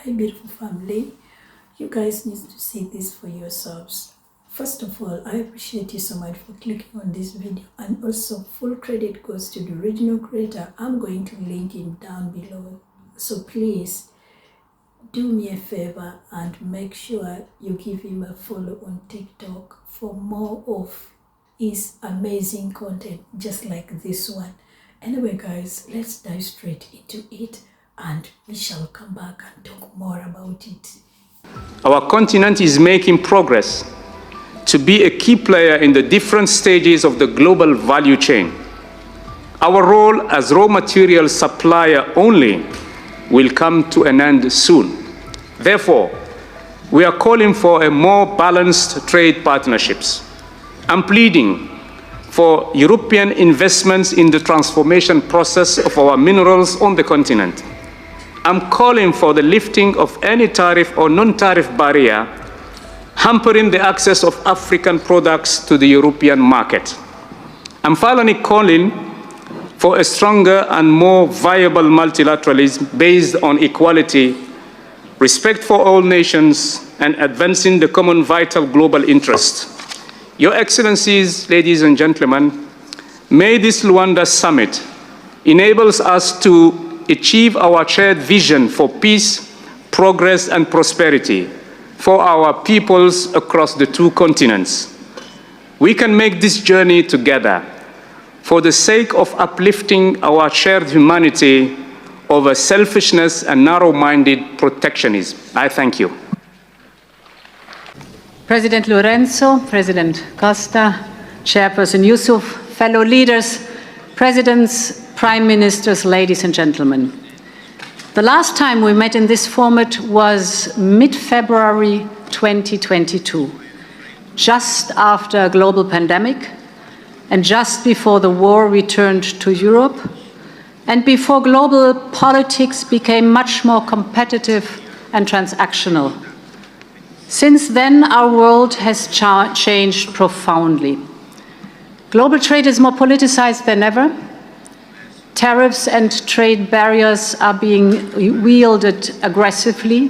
Hi, beautiful family. You guys need to see this for yourselves. First of all, I appreciate you so much for clicking on this video, and also full credit goes to the original creator. I'm going to link him down below. So please do me a favor and make sure you give him a follow on TikTok for more of his amazing content just like this one. Anyway guys, let's dive straight into it and we shall come back and talk more about it. Our continent is making progress to be a key player in the different stages of the global value chain. Our role as raw material supplier only will come to an end soon. Therefore, we are calling for a more balanced trade partnerships. I'm pleading for European investments in the transformation process of our minerals on the continent. I'm calling for the lifting of any tariff or non-tariff barrier hampering the access of African products to the European market. I'm finally calling for a stronger and more viable multilateralism based on equality, respect for all nations, and advancing the common vital global interest. Your Excellencies, ladies and gentlemen, may this Luanda Summit enables us to achieve our shared vision for peace, progress, and prosperity for our peoples across the two continents. We can make this journey together for the sake of uplifting our shared humanity over selfishness and narrow-minded protectionism. I thank you. President Lorenzo, President Costa, Chairperson Yusuf, fellow leaders, presidents, prime ministers, ladies and gentlemen. The last time we met in this format was mid-February 2022, just after a global pandemic and just before the war returned to Europe and before global politics became much more competitive and transactional. Since then, our world has changed profoundly. Global trade is more politicized than ever. Tariffs and trade barriers are being wielded aggressively.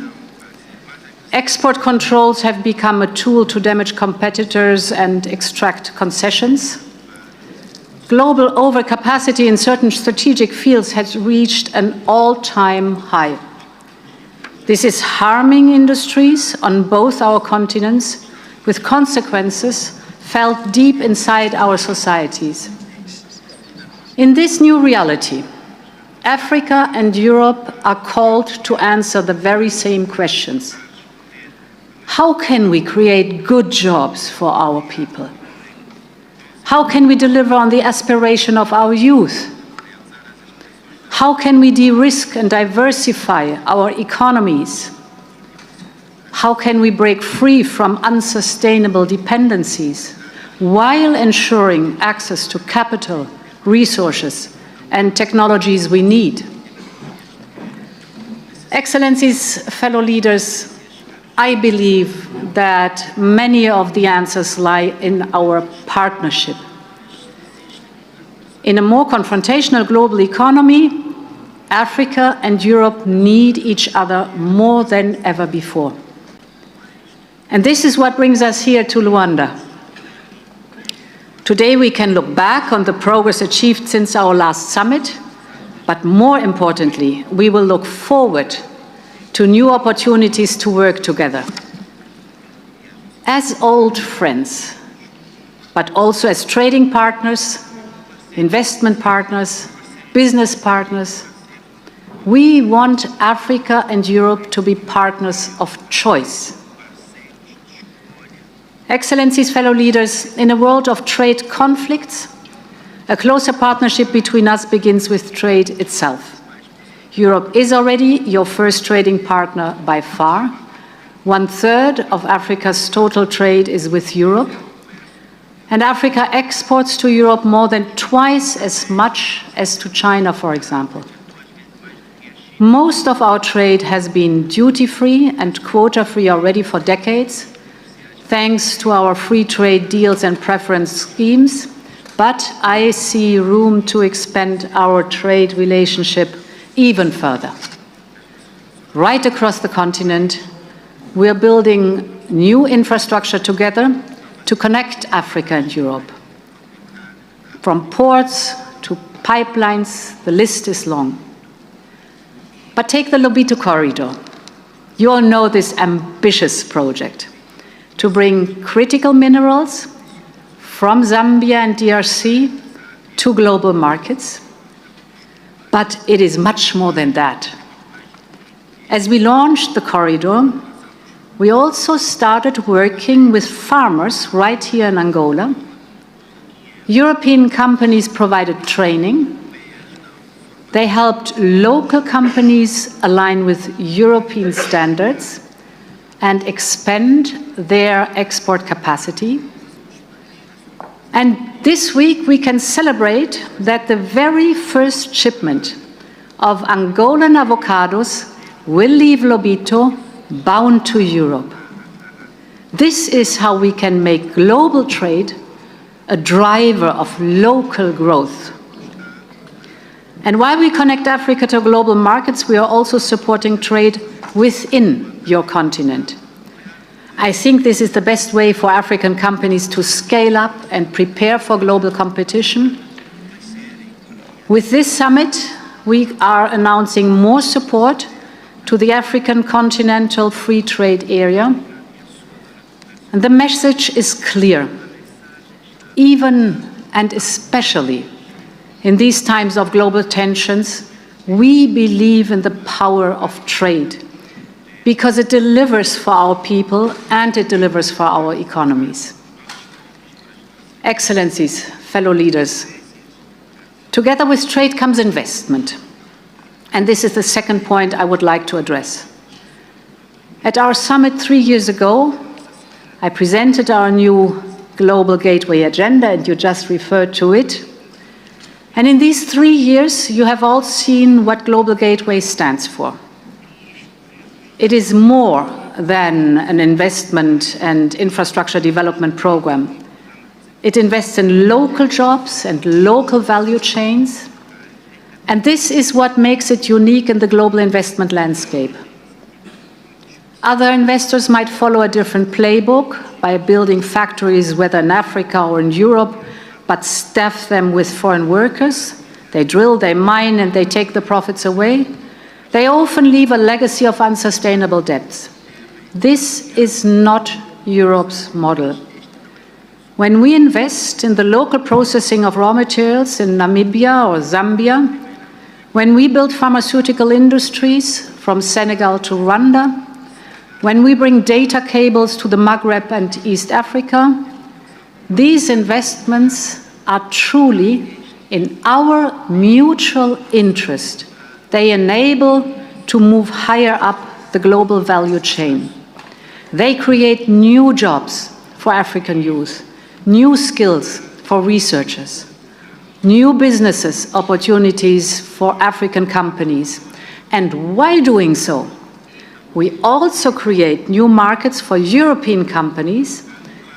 Export controls have become a tool to damage competitors and extract concessions. Global overcapacity in certain strategic fields has reached an all-time high. This is harming industries on both our continents, with consequences felt deep inside our societies. In this new reality, Africa and Europe are called to answer the very same questions. How can we create good jobs for our people? How can we deliver on the aspiration of our youth? How can we de-risk and diversify our economies? How can we break free from unsustainable dependencies while ensuring access to capital, resources, and technologies we need? Excellencies, fellow leaders, I believe that many of the answers lie in our partnership. In a more confrontational global economy, Africa and Europe need each other more than ever before. And this is what brings us here to Luanda. Today we can look back on the progress achieved since our last summit, but more importantly, we will look forward to new opportunities to work together. As old friends, but also as trading partners, investment partners, business partners, we want Africa and Europe to be partners of choice. Excellencies, fellow leaders, in a world of trade conflicts, a closer partnership between us begins with trade itself. Europe is already your first trading partner by far. 1/3 of Africa's total trade is with Europe. And Africa exports to Europe more than twice as much as to China, for example. Most of our trade has been duty-free and quota-free already for decades, thanks to our free trade deals and preference schemes, but I see room to expand our trade relationship even further. right across the continent. We are building new infrastructure together to connect Africa and Europe. From ports to pipelines, the list is long. But take the Lobito Corridor. You all know this ambitious project to bring critical minerals from Zambia and DRC to global markets. But it is much more than that. As we launched the corridor, we also started working with farmers right here in Angola. European companies provided training. They helped local companies align with European standards and expand their export capacity. And this week we can celebrate that the very first shipment of Angolan avocados will leave Lobito bound to Europe. This is how we can make global trade a driver of local growth. And while we connect Africa to global markets, we are also supporting trade within your continent. I think this is the best way for African companies to scale up and prepare for global competition. With this summit, we are announcing more support to the African Continental Free Trade Area. And the message is clear. Even and especially in these times of global tensions, we believe in the power of trade because it delivers for our people and it delivers for our economies. Excellencies, fellow leaders, together with trade comes investment. And this is the second point I would like to address. At our summit 3 years ago, I presented our new Global Gateway Agenda, and you just referred to it. And in these 3 years, you have all seen what Global Gateway stands for. It is more than an investment and infrastructure development program. It invests in local jobs and local value chains. And this is what makes it unique in the global investment landscape. Other investors might follow a different playbook by building factories, whether in Africa or in Europe, but staff them with foreign workers. They drill, they mine, and they take the profits away. They often leave a legacy of unsustainable debts. This is not Europe's model. When we invest in the local processing of raw materials in Namibia or Zambia, when we build pharmaceutical industries from Senegal to Rwanda, when we bring data cables to the Maghreb and East Africa, these investments are truly in our mutual interest. They enable to move higher up the global value chain. They create new jobs for African youth, new skills for researchers, new businesses opportunities for African companies. And while doing so, we also create new markets for European companies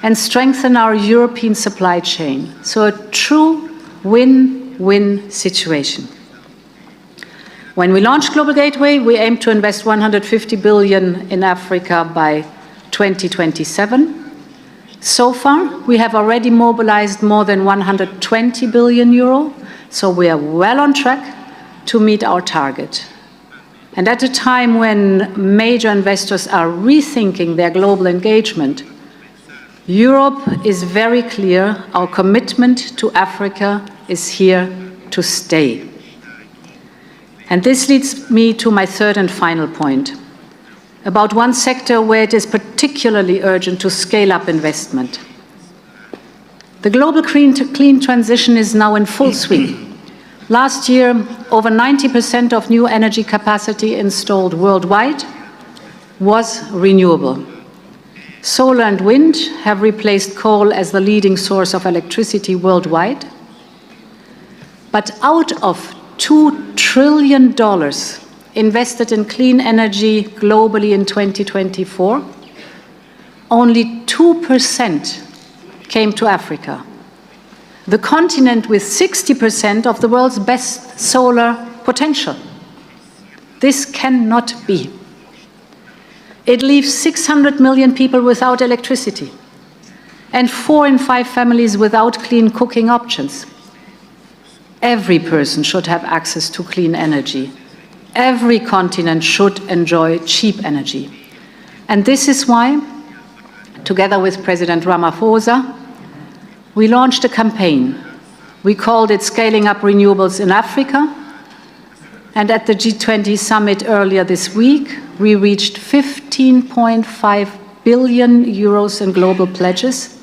and strengthen our European supply chain. So a true win-win situation. When we launched Global Gateway, we aimed to invest 150 billion in Africa by 2027. So far, we have already mobilized more than 120 billion euro, so we are well on track to meet our target. And at a time when major investors are rethinking their global engagement, Europe is very clear. Our commitment to Africa is here to stay. And this leads me to my third and final point, about one sector where it is particularly urgent to scale up investment. The global clean transition is now in full swing. Last year, over 90% of new energy capacity installed worldwide was renewable. Solar and wind have replaced coal as the leading source of electricity worldwide. But out of $2 trillion invested in clean energy globally in 2024, only 2% came to Africa, the continent with 60% of the world's best solar potential. This cannot be. It leaves 600 million people without electricity and 4 in 5 families without clean cooking options. Every person should have access to clean energy. Every continent should enjoy cheap energy. And this is why, together with President Ramaphosa, we launched a campaign. We called it Scaling Up Renewables in Africa. And at the G20 summit earlier this week, we reached 15.5 billion euros in global pledges.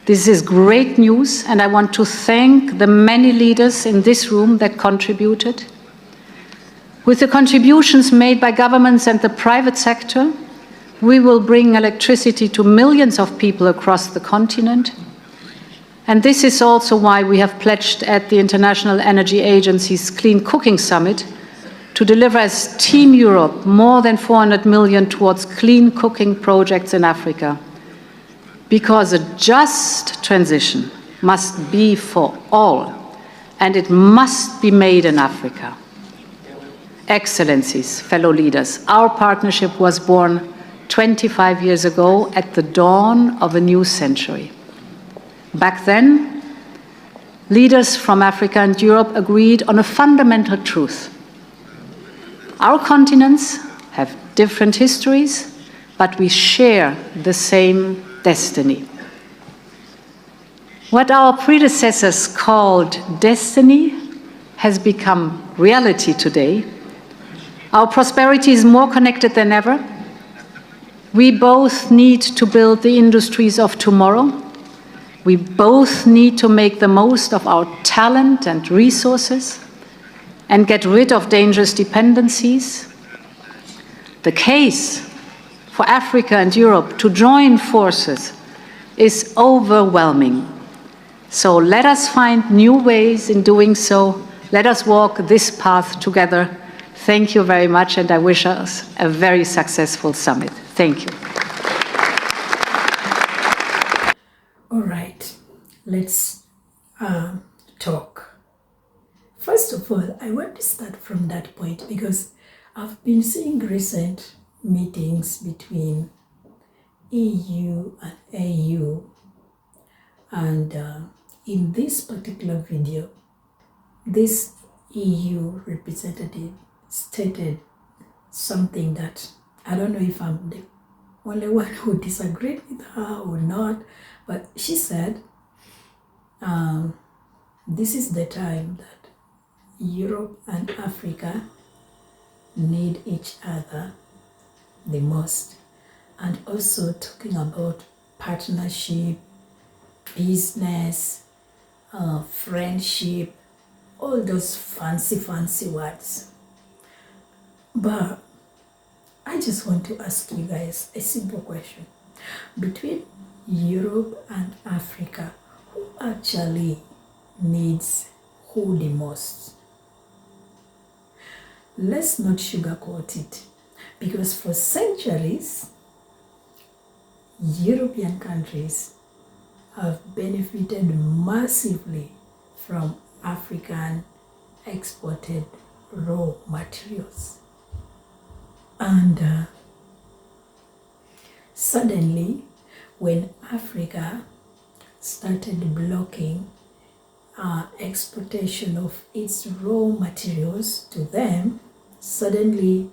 This is great news, and I want to thank the many leaders in this room that contributed. With the contributions made by governments and the private sector, we will bring electricity to millions of people across the continent. And this is also why we have pledged at the International Energy Agency's Clean Cooking Summit to deliver as Team Europe more than 400 million towards clean cooking projects in Africa. Because a just transition must be for all, and it must be made in Africa. Excellencies, fellow leaders, our partnership was born 25 years ago at the dawn of a new century. Back then, leaders from Africa and Europe agreed on a fundamental truth. Our continents have different histories, but we share the same destiny. What our predecessors called destiny has become reality today. Our prosperity is more connected than ever. We both need to build the industries of tomorrow. We both need to make the most of our talent and resources and get rid of dangerous dependencies. The case for Africa and Europe to join forces is overwhelming. So let us find new ways in doing so. Let us walk this path together. Thank you very much, and I wish us a very successful summit. Thank you. All right, let's talk. First of all, I want to start from that point because I've been seeing recent meetings between EU and AU, and in this particular video, this EU representative stated something that I don't know if I'm the only one who disagreed with her or not, but she said this is the time that Europe and Africa need each other the most. And also talking about partnership, business, friendship, all those fancy words. But I just want to ask you guys a simple question. Between Europe and Africa, who actually needs who the most? Let's not sugarcoat it, because for centuries, European countries have benefited massively from African exported raw materials. And suddenly, when Africa started blocking exportation of its raw materials to them, suddenly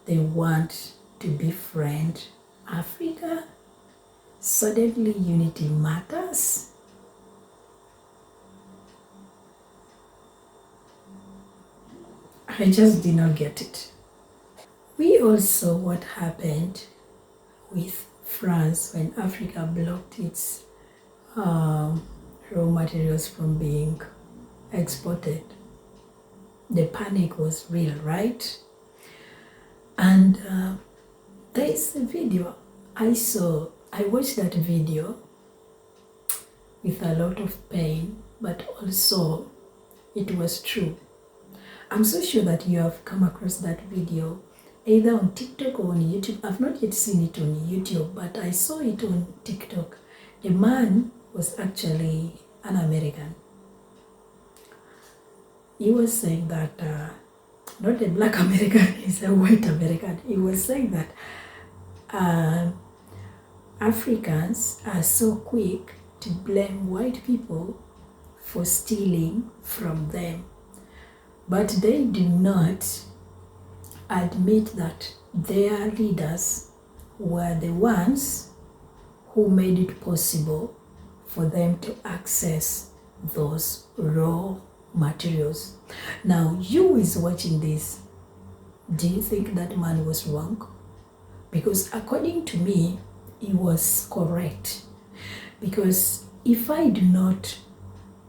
they want to befriend Africa. Suddenly unity matters. I just did not get it. We all saw what happened with France when Africa blocked its raw materials from being exported. The panic was real, right? And there is a video I watched that video with a lot of pain, but also it was true. I'm so sure that you have come across that video either on TikTok or on YouTube. I've not yet seen it on YouTube, but I saw it on TikTok. The man was actually an American. He was saying that, not a black American, he's a white American. He was saying that Africans are so quick to blame white people for stealing from them, but they do not admit that their leaders were the ones who made it possible for them to access those raw materials. Now, you who is watching this, do you think that man was wrong? Because according to me, he was correct. Because if I do not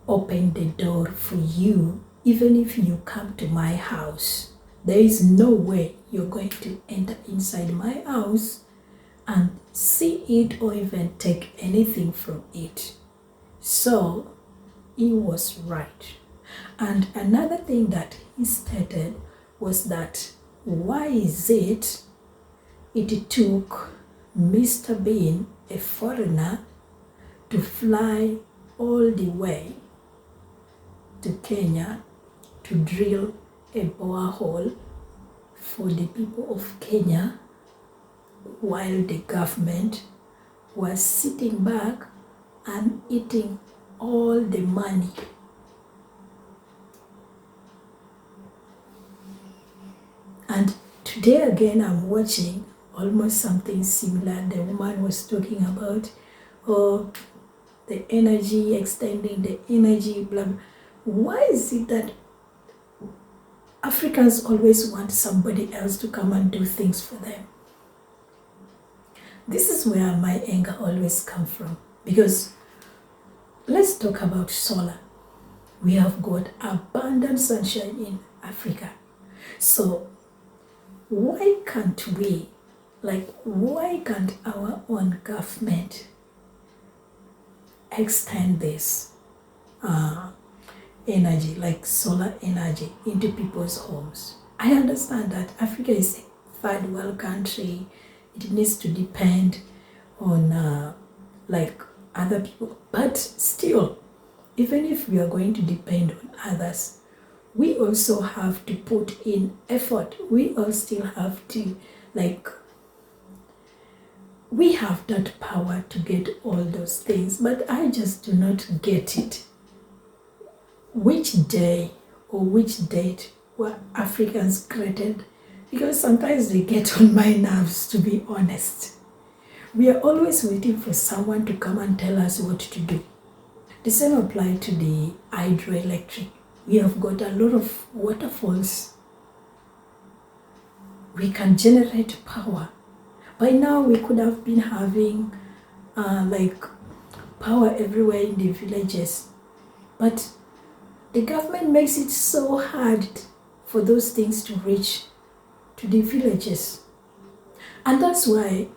open the door for you, even if you come to my house, there is no way you're going to enter inside my house and see it or even take anything from it. So he was right. And another thing that he stated was that why is it took Mr. Bean, a foreigner, to fly all the way to Kenya to drill a borehole for the people of Kenya, while the government was sitting back and eating all the money. And today again I'm watching almost something similar. The woman was talking about the energy, extending the energy, blah, blah. Why is it that Africans always want somebody else to come and do things for them? This is where my anger always comes from. Because let's talk about solar. We have got abundant sunshine in Africa. So why can't our own government extend this energy, like solar energy, into people's homes? I understand that Africa is a third world country. It needs to depend on like other people. But still, even if we are going to depend on others, we also have to put in effort. We all still have to, like, we have that power to get all those things, but I just do not get it. Which day or which date were Africans created? Because sometimes they get on my nerves, to be honest. We are always waiting for someone to come and tell us what to do. The same applies to the hydroelectric. We have got a lot of waterfalls. We can generate power. By now we could have been having like power everywhere in the villages. But the government makes it so hard for those things to reach to the villages. And that's why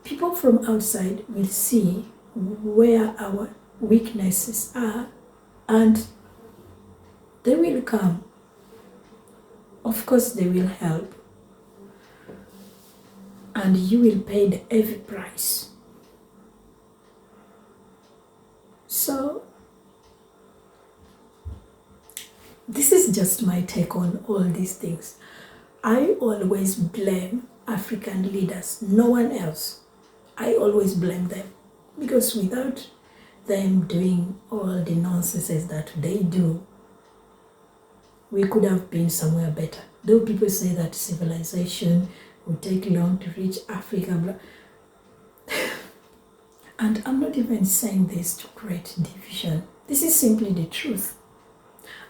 people from outside will see where our weaknesses are, and they will come. Of course, they will help. And you will pay the heavy price. So, this is just my take on all these things. I always blame African leaders, no one else. I always blame them. Because without them doing all the nonsense that they do, we could have been somewhere better. Though people say that civilization would take long to reach Africa, blah. And I'm not even saying this to create division. This is simply the truth.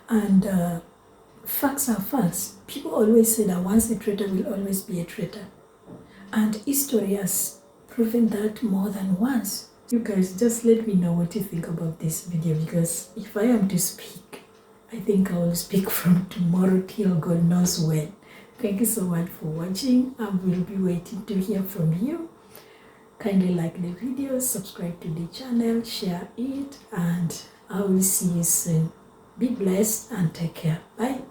And facts are facts. People always say that once a traitor will always be a traitor. And history has proven that more than once. You guys, just let me know what you think about this video, because if I am to speak, I think I will speak from tomorrow till God knows when. Thank you so much for watching. I will be waiting to hear from you. Kindly like the video, subscribe to the channel, share it, and I will see you soon. Be blessed and take care. Bye.